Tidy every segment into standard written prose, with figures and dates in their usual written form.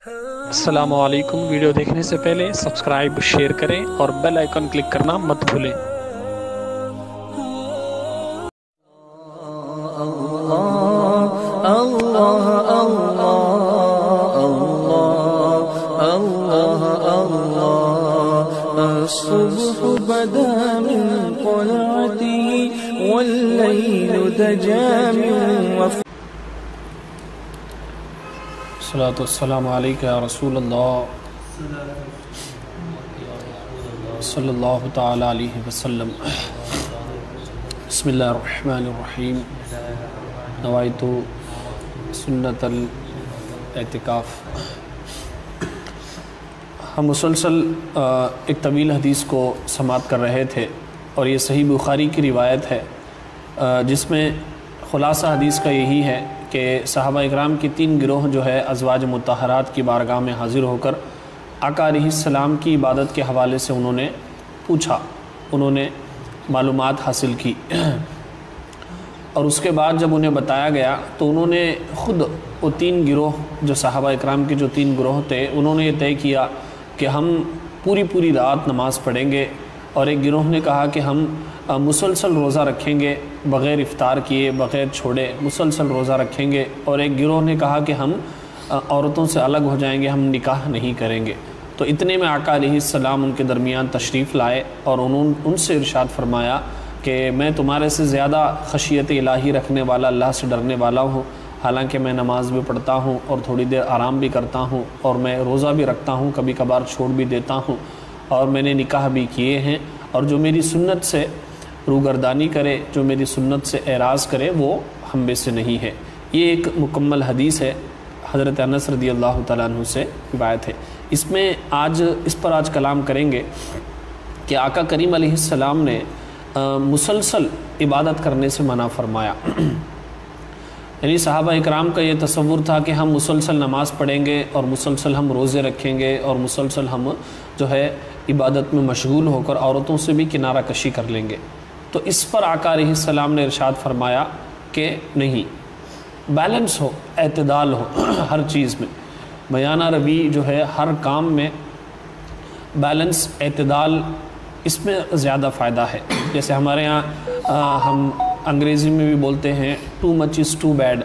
السلام علیکم۔ ویڈیو دیکھنے سے پہلے سبسکرائب شیئر کریں اور بیل آئیکن کلک کرنا مت بھولیں۔ الصبح بدا من طلعته والليل دجا من الصلاة والسلام علیکہ یا رسول اللہ صلی اللہ تعالی علیہ وسلم۔ بسم اللہ الرحمن الرحیم۔ نوایت سنت الاعتکاف۔ ہم مسلسل ایک طویل حدیث کو سماعت کر رہے تھے اور یہ صحیح بخاری کی روایت ہے، جس میں خلاصہ حدیث کا یہی ہے کہ صحابہ اکرام کی 3 گروہ جو ہے ازواج مطہرات کی بارگاہ میں حاضر ہو کر آقا علیہ السلام کی عبادت کے حوالے سے انہوں نے پوچھا، انہوں نے معلومات حاصل کی، اور اس کے بعد جب انہیں بتایا گیا تو انہوں نے خود وہ 3 گروہ جو صحابہ اکرام کے جو 3 گروہ تھے، انہوں نے یہ طے کیا کہ ہم پوری رات نماز پڑھیں گے، اور ایک گروہ نے کہا کہ ہم مسلسل روزہ رکھیں گے، بغیر افطار کیے بغیر چھوڑے مسلسل روزہ رکھیں گے، اور ایک گروہ نے کہا کہ ہم عورتوں سے الگ ہو جائیں گے، ہم نکاح نہیں کریں گے۔ تو اتنے میں آقا علیہ السلام ان کے درمیان تشریف لائے اور ان سے ارشاد فرمایا کہ میں تمہارے سے زیادہ خشیت الہی رکھنے والا، اللہ سے ڈرنے والا ہوں، حالانکہ میں نماز بھی پڑھتا ہوں اور تھوڑی دیر آرام بھی کرتا ہوں، اور میں روزہ بھی رکھتا ہوں، کبھی کبھار چھوڑ بھی دیتا ہوں، اور میں نے نکاح بھی کیے ہیں، اور جو میری سنت سے روگردانی کرے، جو میری سنت سے اعراض کرے، وہ ہم میں سے نہیں ہے۔ یہ ایک مکمل حدیث ہے، حضرت انس رضی اللہ تعالیٰ عنہ سے روایت ہے۔ اس پر آج کلام کریں گے کہ آقا کریم علیہ السلام نے مسلسل عبادت کرنے سے منع فرمایا۔ یعنی صحابہ اکرام کا یہ تصور تھا کہ ہم مسلسل نماز پڑھیں گے اور مسلسل ہم روزے رکھیں گے اور مسلسل ہم جو ہے عبادت میں مشغول ہو کر عورتوں سے بھی کنارہ کشی کر لیں گے۔ تو اس پر آقا علیہ السلام نے ارشاد فرمایا کہ نہیں، بیلنس ہو، اعتدال ہو ہر چیز میں، بیانہ روی جو ہے ہر کام میں بیلنس، اعتدال، اس میں زیادہ فائدہ ہے۔ جیسے ہمارے ہاں ہم انگریزی میں بھی بولتے ہیں too much is too bad,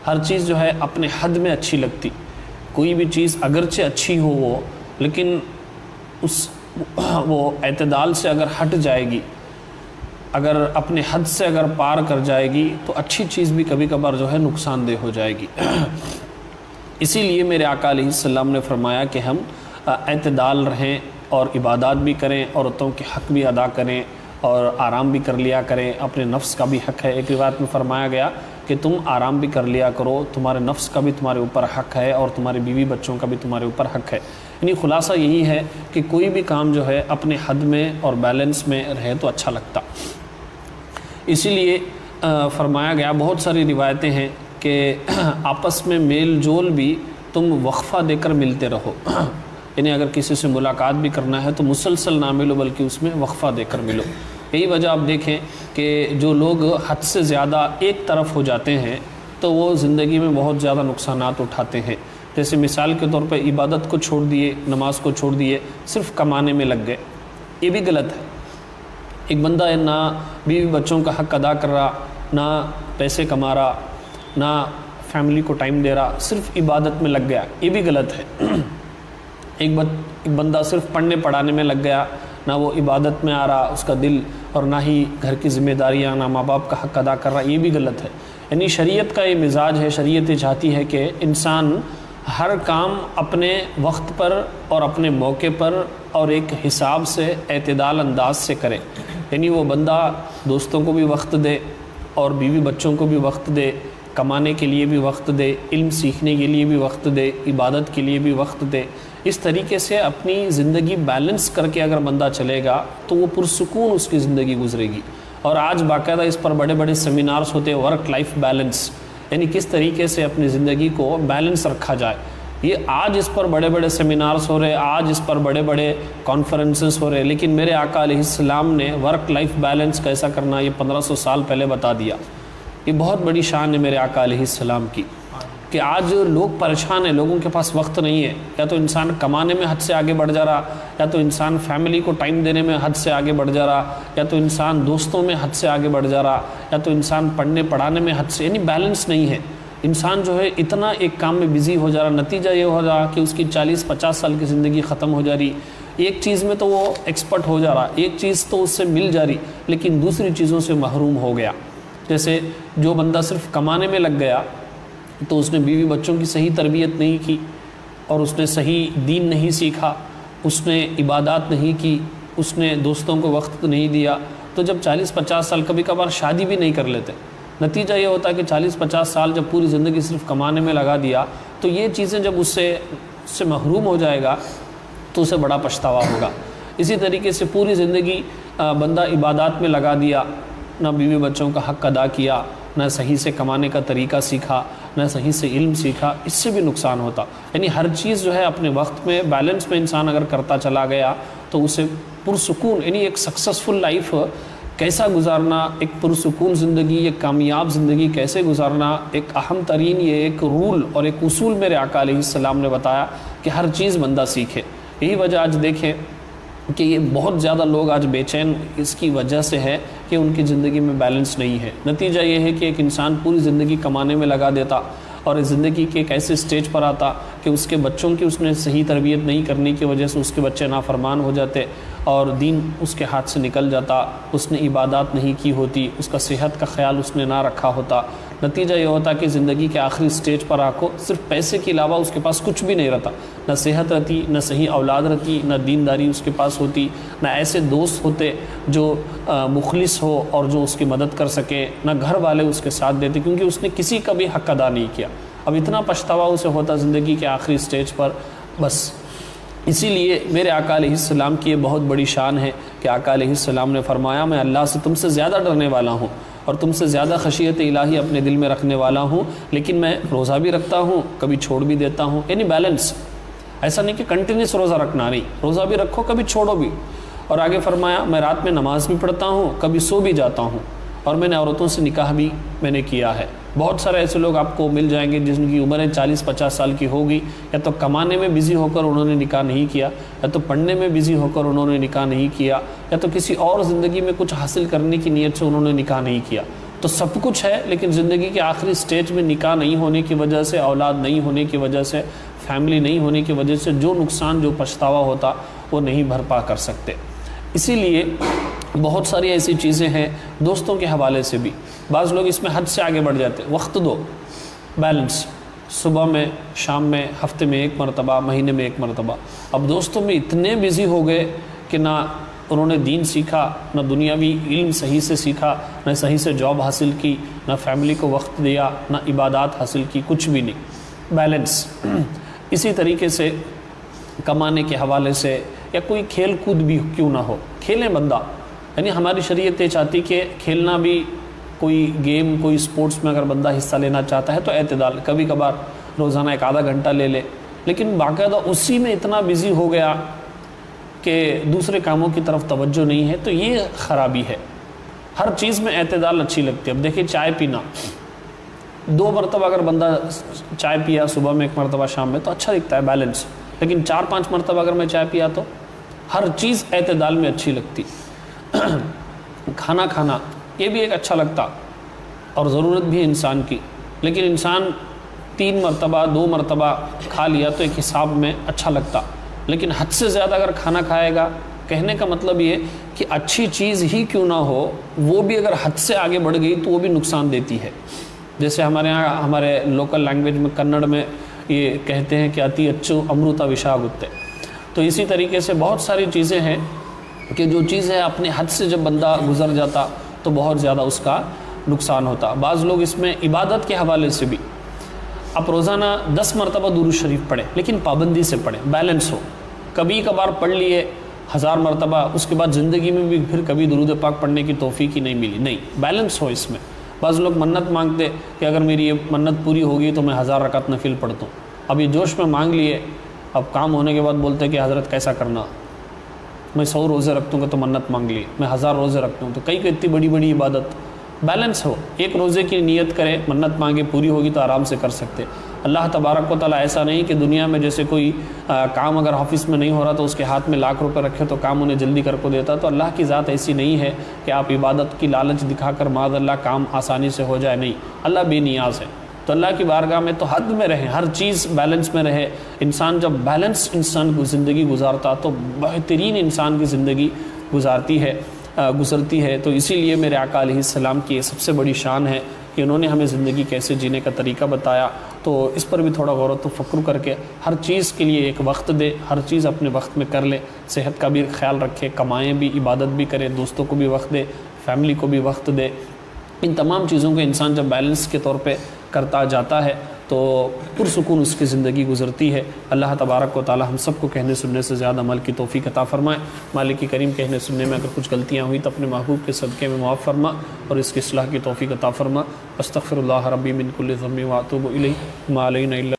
ہر چیز جو ہے اپنے حد میں اچھی لگتی، کوئی بھی چیز اگرچہ اچھی ہو وہ، لیکن وہ اعتدال سے اگر ہٹ جائے گی، اگر اپنے حد سے اگر پار کر جائے گی، تو اچھی چیز بھی کبھی کبھار جو ہے نقصان دہ ہو جائے گی۔ اسی لیے میرے آقا علیہ السلام نے فرمایا کہ ہم اعتدال رہیں اور عبادات بھی کریں، عورتوں کے حق بھی ادا کریں اور آرام بھی کر لیا کریں، اپنے نفس کا بھی حق ہے۔ ایک روایت میں فرمایا گیا کہ تم آرام بھی کر لیا کرو، تمہارے نفس کا بھی تمہارے اوپر حق ہے اور تمہارے بیوی بچوں کا بھی تمہارے اوپر حق ہے۔ یعنی خلاصہ یہی ہے کہ کوئی بھی کام جو ہے اپنے حد میں اور بیلنس میں رہے تو اچھا لگتا۔ اسی لیے فرمایا گیا، بہت ساری روایتیں ہیں کہ آپس میں میل جول بھی تم وقفہ دے کر ملتے رہو، یعنی اگر کسی سے ملاقات بھی کرنا ہے تو مسلسل نہ ملو بلکہ اس میں وقفہ دے کر ملو۔ یہی وجہ آپ دیکھیں کہ جو لوگ حد سے زیادہ ایک طرف ہو جاتے ہیں تو وہ زندگی میں بہت زیادہ نقصانات اٹھاتے ہیں۔ جیسے مثال کے طور پہ عبادت کو چھوڑ دیے، نماز کو چھوڑ دیے، صرف کمانے میں لگ گئے، یہ بھی غلط ہے۔ ایک بندہ ہے نہ بیوی بچوں کا حق ادا کر رہا، نہ پیسے کما رہا، نہ فیملی کو ٹائم دے رہا، صرف عبادت میں لگ گیا، یہ بھی غلط ہے۔ ایک بندہ صرف پڑھنے پڑھانے میں لگ گیا، نہ وہ عبادت میں آ رہا اس کا دل، اور نہ ہی گھر کی ذمہ داریاں، نہ ماں باپ کا حق ادا کر رہا، یہ بھی غلط ہے۔ یعنی شریعت کا یہ مزاج ہے، شریعت یہ چاہتی ہے کہ انسان ہر کام اپنے وقت پر اور اپنے موقع پر اور ایک حساب سے اعتدال انداز سے کرے۔ یعنی وہ بندہ دوستوں کو بھی وقت دے اور بیوی بچوں کو بھی وقت دے، کمانے کے لیے بھی وقت دے، علم سیکھنے کے لیے بھی وقت دے، عبادت کے لیے بھی وقت دے۔ اس طریقے سے اپنی زندگی بیلنس کر کے اگر بندہ چلے گا تو وہ پرسکون اس کی زندگی گزرے گی۔ اور آج باقاعدہ اس پر بڑے بڑے سیمینارز ہوتے ہیں، ورک لائف بیلنس، یعنی کس طریقے سے اپنی زندگی کو بیلنس رکھا جائے۔ یہ آج اس پر بڑے بڑے سیمینارز ہو رہے، آج اس پر بڑے بڑے کانفرنسز ہو رہے، لیکن میرے آقا علیہ السلام نے ورک لائف بیلنس کیسا کرنا یہ 1500 سال پہلے بتا دیا۔ یہ بہت بڑی شان ہے میرے آقا علیہ السلام کی کہ آج لوگ پریشان ہیں، لوگوں کے پاس وقت نہیں ہے، یا تو انسان کمانے میں حد سے آگے بڑھ جا رہا، یا تو انسان فیملی کو ٹائم دینے میں حد سے آگے بڑھ جا رہا، یا تو انسان دوستوں میں حد سے آگے بڑھ جا رہا، یا تو انسان پڑھنے پڑھانے میں حد سے، یعنی بیلنس نہیں ہے۔ انسان جو ہے اتنا ایک کام میں بزی ہو جا رہا، نتیجہ یہ ہو رہا کہ اس کی 40-50 سال کی زندگی ختم ہو جا رہی۔ ایک چیز میں تو وہ ایکسپرٹ ہو جا رہا، ایک چیز تو اس سے مل جا رہی، لیکن دوسری چیزوں سے محروم ہو گیا۔ جیسے جو بندہ صرف کمانے میں لگ گیا تو اس نے بیوی بچوں کی صحیح تربیت نہیں کی، اور اس نے صحیح دین نہیں سیکھا، اس نے عبادات نہیں کی، اس نے دوستوں کو وقت نہیں دیا، تو جب 40-50 سال، کبھی کبھار شادی بھی نہیں کر لیتے، نتیجہ یہ ہوتا ہے کہ 40-50 سال جب پوری زندگی صرف کمانے میں لگا دیا، تو یہ چیزیں جب اس سے محروم ہو جائے گا تو اسے بڑا پچھتاوا ہوگا۔ اسی طریقے سے پوری زندگی بندہ عبادات میں لگا دیا، نہ بیوی بچوں کا حق ادا کیا، نہ صحیح سے کمانے کا طریقہ سیکھا، نہ صحیح سے علم سیکھا، اس سے بھی نقصان ہوتا۔ یعنی ہر چیز جو ہے اپنے وقت میں بیلنس میں انسان اگر کرتا چلا گیا تو اسے پرسکون، یعنی ایک سکسسفل لائف کیسا گزارنا، ایک پرسکون زندگی، ایک کامیاب زندگی کیسے گزارنا، ایک اہم ترین یہ ایک رول اور ایک اصول میرے آقا علیہ السلام نے بتایا کہ ہر چیز بندہ سیکھے۔ یہی وجہ آج دیکھیں کہ یہ بہت زیادہ لوگ آج بے چین اس کی وجہ سے ہے کہ ان کی زندگی میں بیلنس نہیں ہے۔ نتیجہ یہ ہے کہ ایک انسان پوری زندگی کمانے میں لگا دیتا اور زندگی کے ایک ایسے سٹیج پر آتا کہ اس کے بچوں کی اس نے صحیح تربیت نہیں کرنے کی وجہ سے اس کے بچے نافرمان ہو جاتے اور دین اس کے ہاتھ سے نکل جاتا، اس نے عبادات نہیں کی ہوتی، اس کا صحت کا خیال اس نے نہ رکھا ہوتا۔ نتیجہ یہ ہوتا کہ زندگی کے آخری سٹیج پر آکو صرف پیسے کے علاوہ اس کے پاس کچھ بھی نہیں رہتا، نہ صحت رہتی، نہ صحیح اولاد رہتی، نہ دینداری اس کے پاس ہوتی، نہ ایسے دوست ہوتے جو مخلص ہو اور جو اس کی مدد کر سکے، نہ گھر والے اس کے ساتھ دیتے کیونکہ اس نے کسی کا بھی حق ادا نہیں کیا۔ اب اتنا پچھتاوا اسے ہوتا زندگی کے آخری سٹیج پر۔ بس اسی لیے میرے آقا علیہ السلام کی یہ بہت بڑی شان ہے کہ آقا علیہ السلام نے فرمایا میں اللہ سے تم سے زیادہ ڈرنے والا ہوں اور تم سے زیادہ خشیت الہی اپنے دل میں رکھنے والا ہوں، لیکن میں روزہ بھی رکھتا ہوں، کبھی چھوڑ بھی دیتا ہوں، یعنی بیلنس۔ ایسا نہیں کہ کنٹینیوس روزہ رکھنا، نہیں، روزہ بھی رکھو کبھی چھوڑو بھی۔ اور آگے فرمایا میں رات میں نماز بھی پڑھتا ہوں، کبھی سو بھی جاتا ہوں، اور میں نے عورتوں سے نکاح بھی میں نے کیا ہے۔ بہت سارے ایسے لوگ آپ کو مل جائیں گے جن کی عمریں 40-50 سال کی ہوگی، یا تو کمانے میں بزی ہو کر انہوں نے نکاح نہیں کیا، یا تو پڑھنے میں بزی ہو کر انہوں نے نکاح نہیں کیا، یا تو کسی اور زندگی میں کچھ حاصل کرنے کی نیت سے انہوں نے نکاح نہیں کیا۔ تو سب کچھ ہے، لیکن زندگی کے آخری سٹیج میں نکاح نہیں ہونے کی وجہ سے، اولاد نہیں ہونے کی وجہ سے، فیملی نہیں ہونے کی وجہ سے جو نقصان، جو پچھتاوا ہوتا وہ نہیں بھرپا کر سکتے۔ اسی لیے بہت ساری ایسی چیزیں ہیں دوستوں کے حوالے سے بھی، بعض لوگ اس میں حد سے آگے بڑھ جاتے۔ وقت دو، بیلنس، صبح میں، شام میں، ہفتے میں ایک مرتبہ، مہینے میں ایک مرتبہ۔ اب دوستوں میں اتنے بزی ہو گئے کہ نہ انہوں نے دین سیکھا، نہ دنیاوی علم صحیح سے سیکھا، نہ صحیح سے جاب حاصل کی، نہ فیملی کو وقت دیا، نہ عبادات حاصل کی، کچھ بھی نہیں، بیلنس۔ اسی طریقے سے کمانے کے حوالے سے یا کوئی کھیل کود بھی کیوں نہ ہو، کھیلیں بندہ، یعنی ہماری شریعت یہ چاہتی کہ کھیلنا بھی، کوئی گیم، کوئی سپورٹس میں اگر بندہ حصہ لینا چاہتا ہے تو اعتدال، کبھی کبھار روزانہ 1 آدھا گھنٹہ لے لے، لیکن باقاعدہ اسی میں اتنا بزی ہو گیا کہ دوسرے کاموں کی طرف توجہ نہیں ہے، تو یہ خرابی ہے۔ ہر چیز میں اعتدال اچھی لگتی ہے۔ اب دیکھیں چائے پینا، 2 مرتبہ اگر بندہ چائے پیا، صبح میں 1 مرتبہ، شام میں، تو اچھا دکھتا ہے بیلنس، لیکن 4-5 مرتبہ اگر میں چائے پیا تو ہر چیز اعتدال میں اچھی لگتی۔ کھانا کھانا یہ بھی ایک اچھا لگتا اور ضرورت بھی ہے انسان کی، لیکن انسان 3 مرتبہ 2 مرتبہ کھا لیا تو ایک حساب میں اچھا لگتا، لیکن حد سے زیادہ اگر کھانا کھائے گا، کہنے کا مطلب یہ کہ اچھی چیز ہی کیوں نہ ہو وہ بھی اگر حد سے آگے بڑھ گئی تو وہ بھی نقصان دیتی ہے۔ جیسے ہمارے ہاں ہمارے لوکل لینگویج میں کنڑ میں یہ کہتے ہیں کہ اتی اچو امروتا وشاگتے، تو اسی طریقے سے بہت ساری چیزیں ہیں کہ جو چیزیں اپنے حد سے جب بندہ گزر جاتا تو بہت زیادہ اس کا نقصان ہوتا۔ بعض لوگ اس میں عبادت کے حوالے سے بھی، آپ روزانہ 10 مرتبہ درود شریف پڑھیں، لیکن پابندی سے پڑھیں، بیلنس ہو۔ کبھی کبھار پڑھ لیے 1000 مرتبہ، اس کے بعد زندگی میں بھی پھر کبھی درود پاک پڑھنے کی توفیق ہی نہیں ملی، نہیں، بیلنس ہو اس میں۔ بعض لوگ منت مانگتے کہ اگر میری یہ منت پوری ہوگی تو میں 1000 رکعت نفل پڑھتا ہوں، اب یہ جوش میں مانگ لیے، اب کام ہونے کے بعد بولتے کہ حضرت کیسا کرنا، میں 100 روزے رکھتا ہوں گا تو منت مانگ لی، میں 1000 روزے رکھتا ہوں، تو کئی اتنی بڑی بڑی عبادت بیلنس ہو، ایک روزے کی نیت کرے، منت مانگے، پوری ہوگی تو آرام سے کر سکتے۔ اللہ تبارک و تعالیٰ ایسا نہیں کہ دنیا میں جیسے کوئی کام اگر آفس میں نہیں ہو رہا تو اس کے ہاتھ میں لاکھ روپے رکھے تو کام انہیں جلدی کر کو دیتا، تو اللہ کی ذات ایسی نہیں ہے کہ آپ عبادت کی لالچ دکھا کر معاذ اللہ کام آسانی سے ہو جائے، نہیں، اللہ بے نیاز ہے۔ تو اللہ کی بارگاہ میں تو حد میں رہے، ہر چیز بیلنس میں رہے۔ انسان جب بیلنس زندگی گزارتا تو بہترین انسان کی زندگی گزرتی ہے۔ تو اسی لیے میرے آقا علیہ السلام کی یہ سب سے بڑی شان ہے کہ انہوں نے ہمیں زندگی کیسے جینے کا طریقہ بتایا۔ تو اس پر بھی تھوڑا غور و تفکر کر کے ہر چیز کے لیے ایک وقت دے، ہر چیز اپنے وقت میں کر لے، صحت کا بھی خیال رکھے، کمائیں بھی، عبادت بھی کرے، دوستوں کو بھی وقت دے، فیملی کو بھی وقت دے۔ ان تمام چیزوں کو انسان جب بیلنس کے طور پہ کرتا جاتا ہے تو پرسکون اس کی زندگی گزرتی ہے۔ اللہ تبارک و تعالی ہم سب کو کہنے سننے سے زیادہ عمل کی توفیق عطا فرمائے۔ مالک کریم کہنے سننے میں اگر کچھ غلطیاں ہوئی تو اپنے محبوب کے صدقے میں معاف فرما اور اس کی اصلاح کی توفیق عطا فرما۔ استغفر اللہ ربی من کل ذنب و اتوب الیہ، ما علینا الا